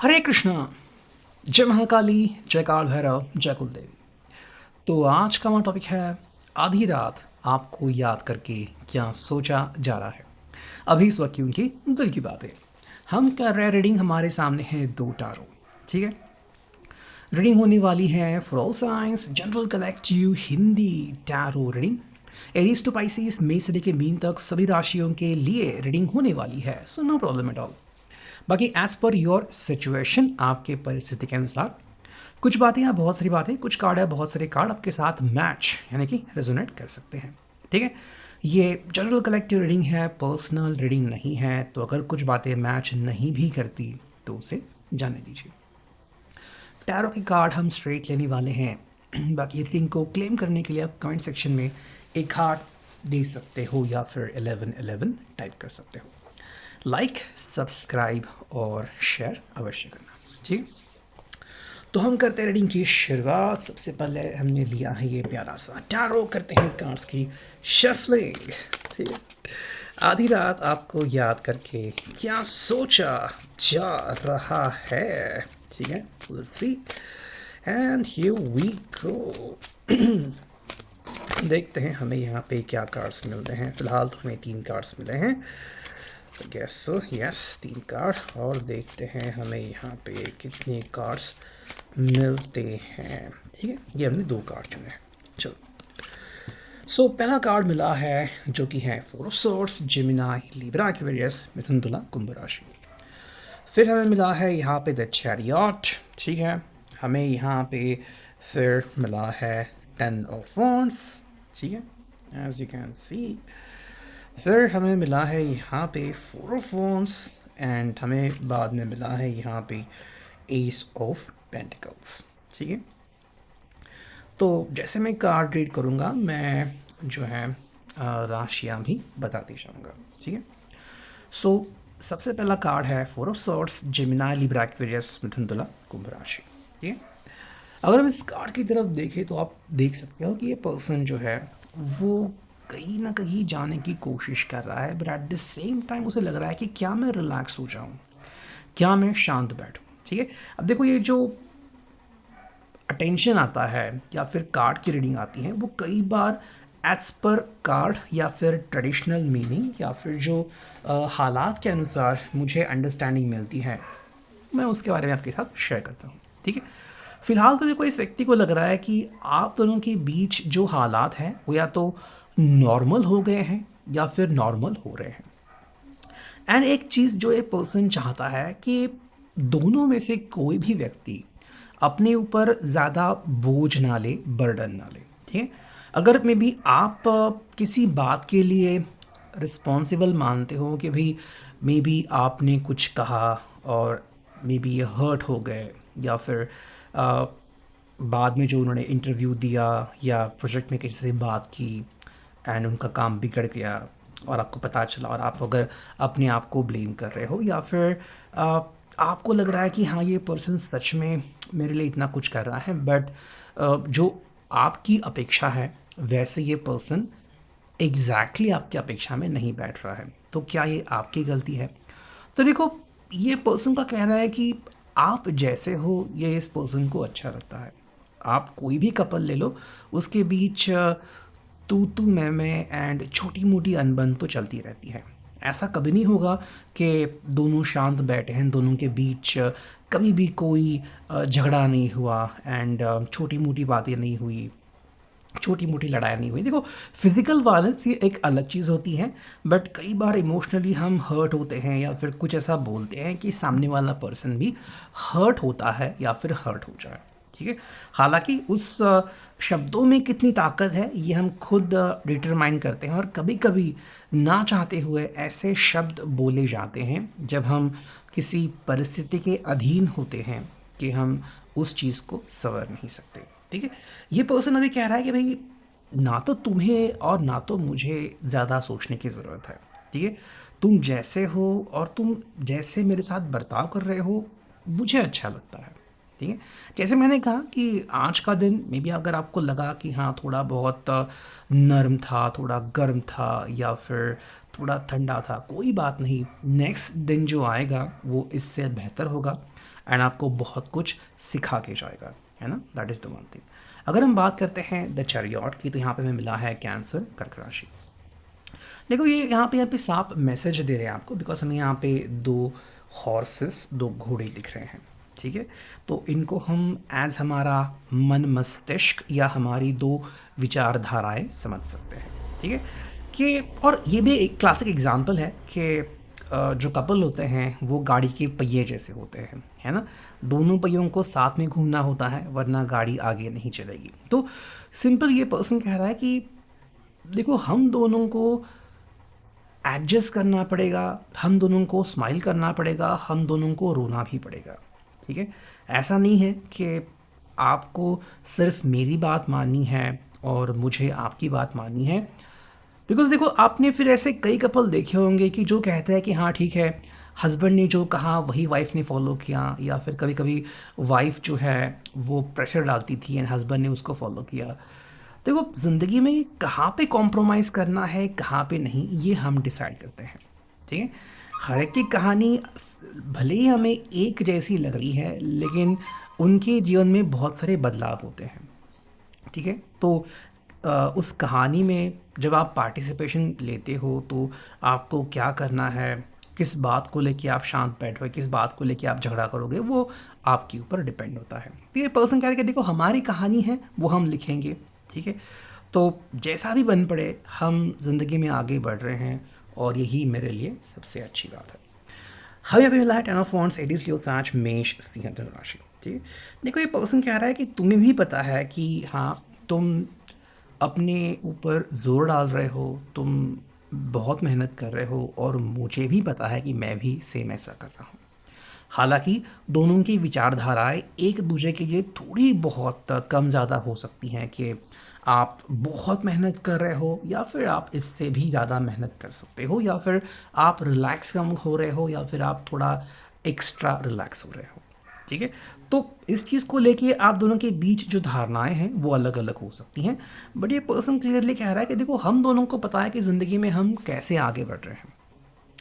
हरे कृष्णा। जय महाकाली, जय काल भैरव, जय कुल देवी। तो आज का हमारा टॉपिक है आधी रात आपको याद करके क्या सोचा जा रहा है। अभी इस वक्त की उनकी दिल की बात है। हम कर रहे हैं रीडिंग, हमारे सामने है दो टारो। ठीक है, रीडिंग होने वाली है for all signs general collective Hindi tarot reading. Aries to Pisces, मई से लेकर मीन तक सभी राशियों के लिए रीडिंग होने वाली है, so no problem at all. बाकी एज पर योर सिचुएशन, आपके परिस्थिति के अनुसार कुछ बातें या बहुत सारी बातें, कुछ कार्ड या बहुत सारे कार्ड आपके साथ मैच यानी कि रेजोनेट कर सकते हैं। ठीक है, ये जनरल कलेक्टिव रीडिंग है, पर्सनल रीडिंग नहीं है। तो अगर कुछ बातें मैच नहीं भी करती तो उसे जाने दीजिए। टैरो के कार्ड हम स्ट्रेट लेने वाले हैं। बाकी रीडिंग को क्लेम करने के लिए आप कमेंट सेक्शन में एक कार्ड दे सकते हो या फिर 1111 टाइप कर सकते हो। लाइक, सब्सक्राइब और शेयर अवश्य करना। ठीक, तो हम करते हैं रीडिंग की शुरुआत। सबसे पहले हमने लिया है ये प्यारा सा टैरो, करते हैं कार्ड्स की शफलिंग। ठीक है, आधी रात आपको याद करके क्या सोचा जा रहा है। ठीक है, let's see and here we go. देखते हैं हमें यहाँ पे क्या कार्ड्स मिलते हैं। फिलहाल तो हमें 3 कार्ड्स मिले हैं। Gas so yes, 3 card. और देखते हैं हमें यहाँ पे कितने कार्ड्स मिलते हैं। ठीक है, ये हमने 2 कार्ड चुने हैं। चलो, सो पहला कार्ड मिला है जो कि है 4 of swords, Gemini, Libra, Aquarius, मिथुन, तुला, कुंभ राशि। फिर हमें मिला है यहाँ पे द चैरियट। ठीक है, हमें यहाँ पे फिर मिला है 10 ऑफ वॉन्ड्स। ठीक है, एज यू कैन सी। फिर हमें मिला है यहाँ पे 4 ऑफ वॉन्ड्स एंड हमें बाद में मिला है यहाँ पे एस ऑफ पेंटिकल्स। ठीक है, तो जैसे मैं कार्ड रीड करूँगा मैं जो है राशियाँ भी बताती जाऊँगा। ठीक है, सो सबसे पहला कार्ड है 4 of swords, Gemini, Libra, Aquarius, मिथुन, तुला, कुंभ राशि। ठीक है, अगर हम इस कार्ड की तरफ देखें तो आप देख सकते हो कि ये पर्सन जो है वो कहीं ना कहीं जाने की कोशिश कर रहा है, but at the same time उसे लग रहा है कि क्या मैं रिलैक्स हो जाऊं, क्या मैं शांत बैठूं। ठीक है, अब देखो ये जो अटेंशन आता है या फिर कार्ड की रीडिंग आती है वो कई बार एज पर कार्ड या फिर ट्रेडिशनल मीनिंग या फिर जो हालात के अनुसार मुझे अंडरस्टैंडिंग मिलती है मैं उसके बारे में आपके साथ शेयर करता हूँ। ठीक है, फिलहाल तो देखो इस व्यक्ति को लग रहा है कि आप दोनों के बीच जो हालात हैं वो या तो नॉर्मल हो गए हैं या फिर नॉर्मल हो रहे हैं। एंड एक चीज़ जो एक पर्सन चाहता है कि दोनों में से कोई भी व्यक्ति अपने ऊपर ज़्यादा बोझ ना ले, बर्डन ना ले। ठीक है, अगर मे बी आप किसी बात के लिए रिस्पॉन्सिबल मानते हो कि भाई मे बी आपने कुछ कहा और मे बी ये हर्ट हो गए या फिर अ, बाद में जो उन्होंने इंटरव्यू दिया या प्रोजेक्ट में किसी से बात की एंड उनका काम बिगड़ गया और आपको पता चला और आप अगर अपने आप को ब्लेम कर रहे हो या फिर आपको लग रहा है कि हाँ ये पर्सन सच में मेरे लिए इतना कुछ कर रहा है, बट जो आपकी अपेक्षा है वैसे ये पर्सन एग्जैक्टली आपकी अपेक्षा में नहीं बैठ रहा है, तो क्या ये आपकी गलती है? तो देखो ये पर्सन का कहना है कि आप जैसे हो ये इस पर्सन को अच्छा लगता है। आप कोई भी कपल ले लो, उसके बीच तू मैं एंड छोटी मोटी अनबन तो चलती रहती है। ऐसा कभी नहीं होगा कि दोनों शांत बैठे हैं, दोनों के बीच कभी भी कोई झगड़ा नहीं हुआ एंड छोटी मोटी बातें नहीं हुई, छोटी मोटी लड़ाई नहीं हुई। देखो फिजिकल वायलेंस ये एक अलग चीज़ होती है, बट कई बार इमोशनली हम हर्ट होते हैं या फिर कुछ ऐसा बोलते हैं कि सामने वाला पर्सन भी हर्ट होता है या फिर हर्ट हो जाए। ठीक है, हालांकि उस शब्दों में कितनी ताकत है ये हम खुद डिटरमाइन करते हैं और कभी कभी ना चाहते हुए ऐसे शब्द बोले जाते हैं जब हम किसी परिस्थिति के अधीन होते हैं कि हम उस चीज़ को सवर नहीं सकते। ठीक है, ये पर्सन अभी कह रहा है कि भाई ना तो तुम्हें और ना तो मुझे ज़्यादा सोचने की ज़रूरत है। ठीक है, तुम जैसे हो और तुम जैसे मेरे साथ बर्ताव कर रहे हो मुझे अच्छा लगता है। ठीक है, जैसे मैंने कहा कि आज का दिन मे बी अगर आपको लगा कि हाँ थोड़ा बहुत नरम था, थोड़ा गर्म था या फिर थोड़ा ठंडा था, कोई बात नहीं, नेक्स्ट दिन जो आएगा वो इससे बेहतर होगा। एंड आपको बहुत कुछ सिखा के जाएगा, है ना। That is the one thing. अगर हम बात करते हैं द चैरियट की, तो यहाँ पे हमें मिला है कैंसर, कर्क राशि। देखो ये यहाँ पे साफ मैसेज दे रहे हैं आपको, बिकॉज हमें यहाँ पे दो हॉर्सेस, दो घोड़े दिख रहे हैं, ठीक है। तो इनको हम एज हमारा मन मस्तिष्क या हमारी दो विचारधाराएं समझ सकते हैं, ठीक है। कि और ये भी एक क्लासिक एग्जांपल है कि जो कपल होते हैं वो गाड़ी के पहिए जैसे होते हैं, है ना। दोनों पहियों को साथ में घूमना होता है, वरना गाड़ी आगे नहीं चलेगी। तो सिंपल ये पर्सन कह रहा है कि देखो हम दोनों को एडजस्ट करना पड़ेगा, हम दोनों को स्माइल करना पड़ेगा, हम दोनों को रोना भी पड़ेगा, ठीक है। ऐसा नहीं है कि आपको सिर्फ मेरी बात माननी है और मुझे आपकी बात माननी है। बिकॉज़ देखो आपने फिर ऐसे कई कपल देखे होंगे कि जो कहते हैं कि हाँ ठीक है, हस्बैंड ने जो कहा वही वाइफ ने फॉलो किया, या फिर कभी कभी वाइफ जो है वो प्रेशर डालती थी एंड हस्बैंड ने उसको फॉलो किया। देखो ज़िंदगी में कहाँ पे कॉम्प्रोमाइज़ करना है, कहाँ पे नहीं, ये हम डिसाइड करते हैं, ठीक है। हर एक की कहानी भले ही हमें एक जैसी लग रही है, लेकिन उनके जीवन में बहुत सारे बदलाव होते हैं, ठीक है। तो उस कहानी में जब आप पार्टिसिपेशन लेते हो तो आपको क्या करना है, किस बात को लेके आप शांत बैठोगे, किस बात को लेके आप झगड़ा करोगे, वो आपके ऊपर डिपेंड होता है। तो ये पर्सन कह रहे कि देखो हमारी कहानी है वो हम लिखेंगे, ठीक है। तो जैसा भी बन पड़े हम ज़िंदगी में आगे बढ़ रहे हैं, और यही मेरे लिए सबसे अच्छी बात है। हमें अभी मिला है 10 ऑफ वॉन्ड्स, एडीज लियो साच मेष सिंह धनु राशि, ठीक है। देखो ये पर्सन कह रहा है कि तुम्हें भी पता है कि हाँ तुम अपने ऊपर ज़ोर डाल रहे हो, तुम बहुत मेहनत कर रहे हो, और मुझे भी पता है कि मैं भी सेम ऐसा कर रहा हूँ। हालांकि दोनों की विचारधाराएं एक दूसरे के लिए थोड़ी बहुत कम ज़्यादा हो सकती हैं, कि आप बहुत मेहनत कर रहे हो या फिर आप इससे भी ज़्यादा मेहनत कर सकते हो, या फिर आप रिलैक्स कम हो रहे हो, या फिर आप थोड़ा एक्स्ट्रा रिलैक्स हो रहे हो, ठीक है। तो इस चीज़ को लेके आप दोनों के बीच जो धारणाएं हैं वो अलग अलग हो सकती हैं, बट ये पर्सन क्लियरली कह रहा है कि देखो हम दोनों को पता है कि ज़िंदगी में हम कैसे आगे बढ़ रहे हैं।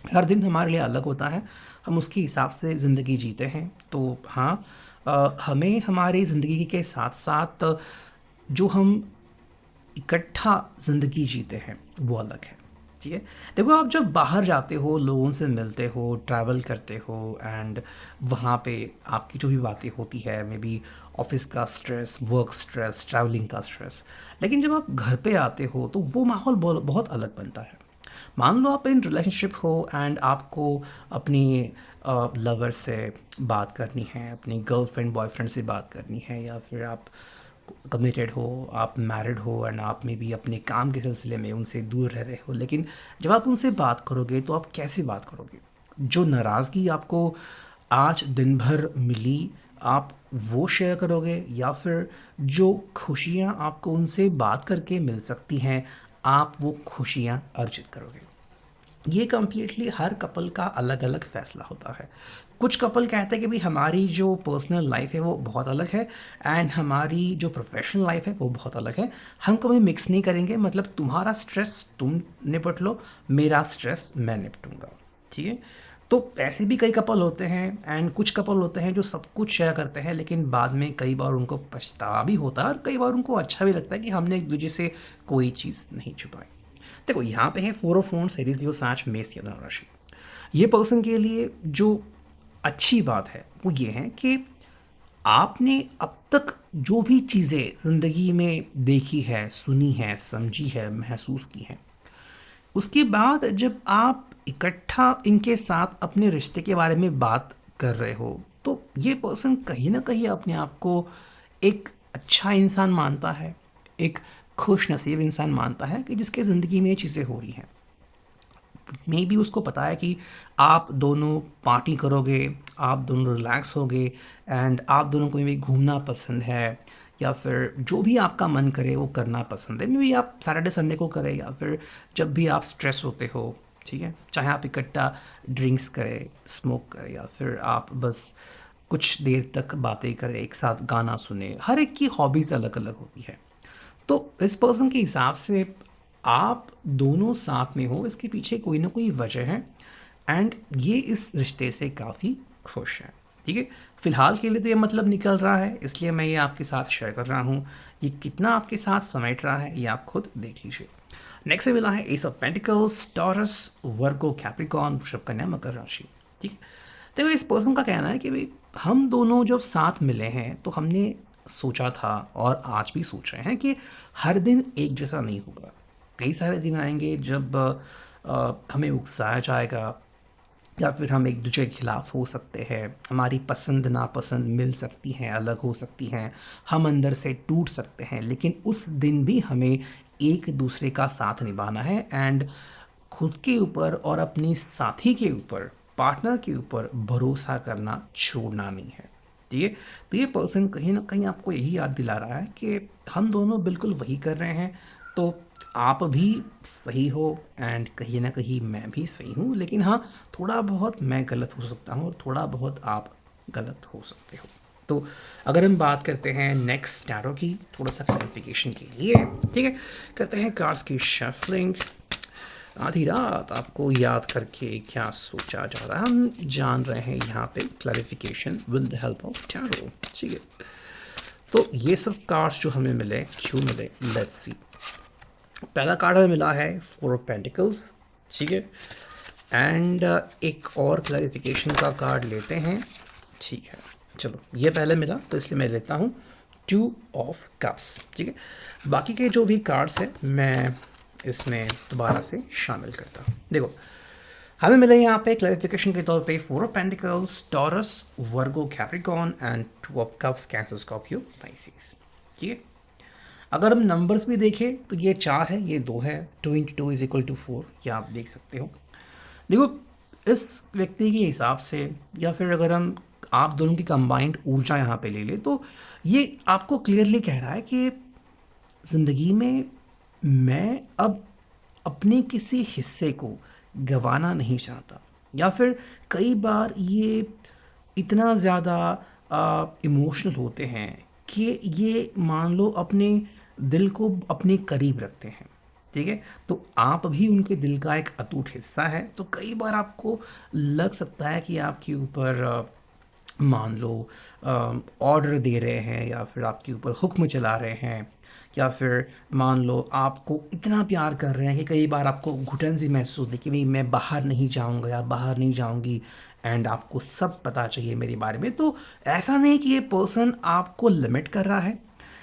हर दिन हमारे लिए अलग होता है, हम उसके हिसाब से ज़िंदगी जीते हैं। तो हाँ, हमें हमारी ज़िंदगी के साथ साथ जो हम इकट्ठा ज़िंदगी जीते हैं वो अलग है, ठीक है। देखो आप जब बाहर जाते हो, लोगों से मिलते हो, ट्रैवल करते हो, एंड वहाँ पे आपकी जो भी बातें होती है, मे बी ऑफिस का स्ट्रेस, वर्क स्ट्रेस, ट्रैवलिंग का स्ट्रेस, लेकिन जब आप घर पे आते हो तो वो माहौल बहुत अलग बनता है। मान लो आप इन रिलेशनशिप हो एंड आपको अपनी लवर से बात करनी है, अपनी गर्लफ्रेंड बॉयफ्रेंड से बात करनी है, या फिर आप कमिटेड हो, आप मैरिड हो, एंड आप में भी अपने काम के सिलसिले में उनसे दूर रह रहे हो, लेकिन जब आप उनसे बात करोगे तो आप कैसे बात करोगे? जो नाराज़गी आपको आज दिन भर मिली, आप वो शेयर करोगे, या फिर जो खुशियाँ आपको उनसे बात करके मिल सकती हैं, आप वो खुशियाँ अर्जित करोगे? ये कम्प्लीटली हर कपल का अलग अलग फैसला होता है। कुछ कपल कहते हैं कि भाई हमारी जो पर्सनल लाइफ है वो बहुत अलग है, एंड हमारी जो प्रोफेशनल लाइफ है वो बहुत अलग है, हम कभी मिक्स नहीं करेंगे। मतलब तुम्हारा स्ट्रेस तुम निपट लो, मेरा स्ट्रेस मैं निपटूंगा, ठीक है। तो ऐसे भी कई कपल होते हैं, एंड कुछ कपल होते हैं जो सब कुछ शेयर करते हैं, लेकिन बाद में कई बार उनको पछतावा भी होता है, और कई बार उनको अच्छा भी लगता है कि हमने एक दूसरे से कोई चीज़ नहीं छुपाई। देखो यहाँ पे है 4 ऑफ वॉन्ड्स, एरीज लियो साच मेष धनु राशि। ये पर्सन के लिए जो अच्छी बात है वो ये है कि आपने अब तक जो भी चीज़ें ज़िंदगी में देखी है, सुनी है, समझी है, महसूस की हैं, उसके बाद जब आप इकट्ठा इनके साथ अपने रिश्ते के बारे में बात कर रहे हो, तो ये पर्सन कहीं ना कहीं अपने आप को एक अच्छा इंसान मानता है, एक खुश नसीब इंसान मानता है कि जिसके ज़िंदगी में ये चीज़ें हो रही हैं। मे बी उसको पता है कि आप दोनों पार्टी करोगे, आप दोनों रिलैक्स होगे, एंड आप दोनों को भी घूमना पसंद है, या फिर जो भी आपका मन करे वो करना पसंद है। मे बी आप सैटरडे संडे को करें, या फिर जब भी आप स्ट्रेस होते हो, ठीक है, चाहे आप इकट्ठा ड्रिंक्स करें, स्मोक करें, या फिर आप बस कुछ देर तक बातें करें, एक साथ गाना सुने। हर एक की हॉबीज़ अलग अलग होती है। तो इस पर्सन के हिसाब से आप दोनों साथ में हो, इसके पीछे कोई ना कोई वजह है, एंड ये इस रिश्ते से काफ़ी खुश है। ठीक है, फिलहाल के लिए तो ये मतलब निकल रहा है, इसलिए मैं ये आपके साथ शेयर कर रहा हूँ। ये कितना आपके साथ समेट रहा है ये आप खुद देख लीजिए। नेक्स्ट से मिला है S of pentacles, taurus, Virgo, Capricorn, वृषभ, कन्या, मकर राशि। ठीक है, देखो इस पर्सन का कहना है कि भाई हम दोनों जब साथ मिले हैं तो हमने सोचा था और आज भी सोच रहे हैं कि हर दिन एक जैसा नहीं होगा। कई सारे दिन आएंगे जब हमें उकसाया जाएगा या फिर हम एक दूसरे के खिलाफ हो सकते हैं, हमारी पसंद नापसंद मिल सकती हैं, अलग हो सकती हैं, हम अंदर से टूट सकते हैं, लेकिन उस दिन भी हमें एक दूसरे का साथ निभाना है एंड खुद के ऊपर और अपनी साथी के ऊपर, पार्टनर के ऊपर भरोसा करना छोड़ना नहीं है। ठीक है, तो ये पर्सन कहीं ना कहीं आपको यही याद दिला रहा है कि हम दोनों बिल्कुल वही कर रहे हैं, तो आप भी सही हो एंड कहीं ना कहीं मैं भी सही हूँ, लेकिन हाँ थोड़ा बहुत मैं गलत हो सकता हूँ और थोड़ा बहुत आप गलत हो सकते हो। तो अगर हम बात करते हैं नेक्स्ट टैरो की थोड़ा सा क्लैरिफिकेशन के लिए, ठीक है, करते हैं कार्ड्स की शफलिंग। आधी रात आपको याद करके क्या सोचा जा रहा है हम जान रहे हैं यहाँ पे clarification with the help of tarot. ठीक है, तो ये सब कार्ड्स जो हमें मिले क्यों मिले, लेट्स सी। पहला कार्ड हमें मिला है फोर ऑफ पेंटिकल्स। ठीक है, एंड एक और क्लैरिफिकेशन का कार्ड लेते हैं। ठीक है, चलो ये पहले मिला तो इसलिए मैं लेता हूँ टू ऑफ कप्स। ठीक है, बाकी के जो भी कार्ड्स हैं मैं इसमें दोबारा से शामिल करता हूँ। देखो हमें मिले यहाँ पे क्लैरिफिकेशन के तौर पे four of pentacles, taurus, Virgo, Capricorn and two of cups, cancer, Scorpio, Pisces. ठीक है, अगर हम नंबर्स भी देखें तो ये 4 है, ये 2 है, 2 इंटू 2 इज इक्वल टू 4, ये आप देख सकते हो। देखो इस व्यक्ति के हिसाब से या फिर अगर हम आप दोनों की कंबाइंड ऊर्जा यहाँ पे ले ले तो ये आपको क्लियरली कह रहा है कि ज़िंदगी में मैं अब अपने किसी हिस्से को गंवाना नहीं चाहता, या फिर कई बार ये इतना ज़्यादा इमोशनल होते हैं कि ये मान लो अपने दिल को अपने करीब रखते हैं। ठीक है, तो आप भी उनके दिल का एक अटूट हिस्सा है, तो कई बार आपको लग सकता है कि आपके ऊपर मान लो ऑर्डर दे रहे हैं या फिर आपके ऊपर हुक्म चला रहे हैं, या फिर मान लो आपको इतना प्यार कर रहे हैं कि कई बार आपको घुटन सी महसूस होती है कि भाई मैं बाहर नहीं जाऊंगा या बाहर नहीं जाऊंगी एंड आपको सब पता चाहिए मेरे बारे में। तो ऐसा नहीं कि ये पर्सन आपको लिमिट कर रहा है,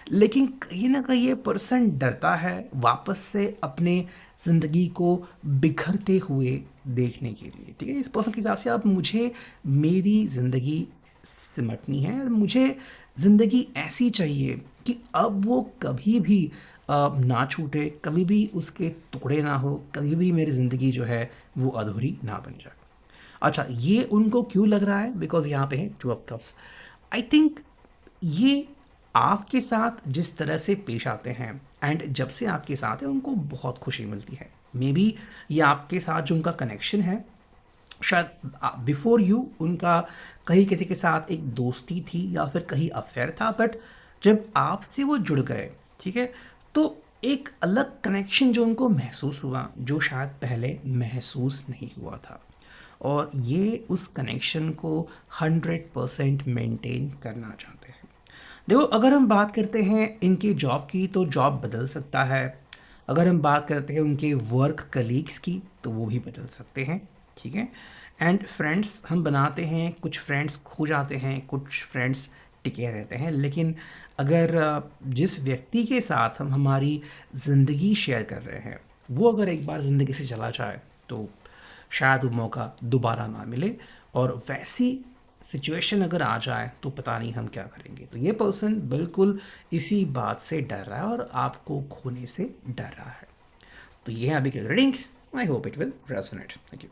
लेकिन कहीं ना कहीं ये पर्सन डरता है वापस से अपने ज़िंदगी को बिखरते हुए देखने के लिए। ठीक है, इस पर्सन के हिसाब से आप मुझे मेरी ज़िंदगी सिमटनी है और मुझे ज़िंदगी ऐसी चाहिए कि अब वो कभी भी ना छूटे, कभी भी उसके टुकड़े ना हो, कभी भी मेरी ज़िंदगी जो है वो अधूरी ना बन जाए। अच्छा, ये उनको क्यों लग रहा है, बिकॉज यहाँ पे है two of cups. I think ये आपके साथ जिस तरह से पेश आते हैं एंड जब से आपके साथ है उनको बहुत खुशी मिलती है। मे बी ये आपके साथ जो उनका कनेक्शन है, शायद बिफोर यू उनका कहीं किसी के साथ एक दोस्ती थी या फिर कहीं अफेयर था, बट जब आपसे वो जुड़ गए, ठीक है, तो एक अलग कनेक्शन जो उनको महसूस हुआ जो शायद पहले महसूस नहीं हुआ था, और ये उस कनेक्शन को 100% मेंटेन करना चाहते हैं। देखो अगर हम बात करते हैं इनकी जॉब की तो जॉब बदल सकता है, अगर हम बात करते हैं उनके वर्क कलीग्स की तो वो भी बदल सकते हैं। ठीक है, एंड फ्रेंड्स हम बनाते हैं, कुछ फ्रेंड्स खो जाते हैं, कुछ फ्रेंड्स टिके रहते हैं, लेकिन अगर जिस व्यक्ति के साथ हम हमारी ज़िंदगी शेयर कर रहे हैं वो अगर एक बार ज़िंदगी से चला जाए तो शायद वो मौका दोबारा ना मिले, और वैसी सिचुएशन अगर आ जाए तो पता नहीं हम क्या करेंगे। तो ये पर्सन बिल्कुल इसी बात से डर रहा है और आपको खोने से डर रहा है। तो ये है अभी की reading. I hope it will resonate. Thank you.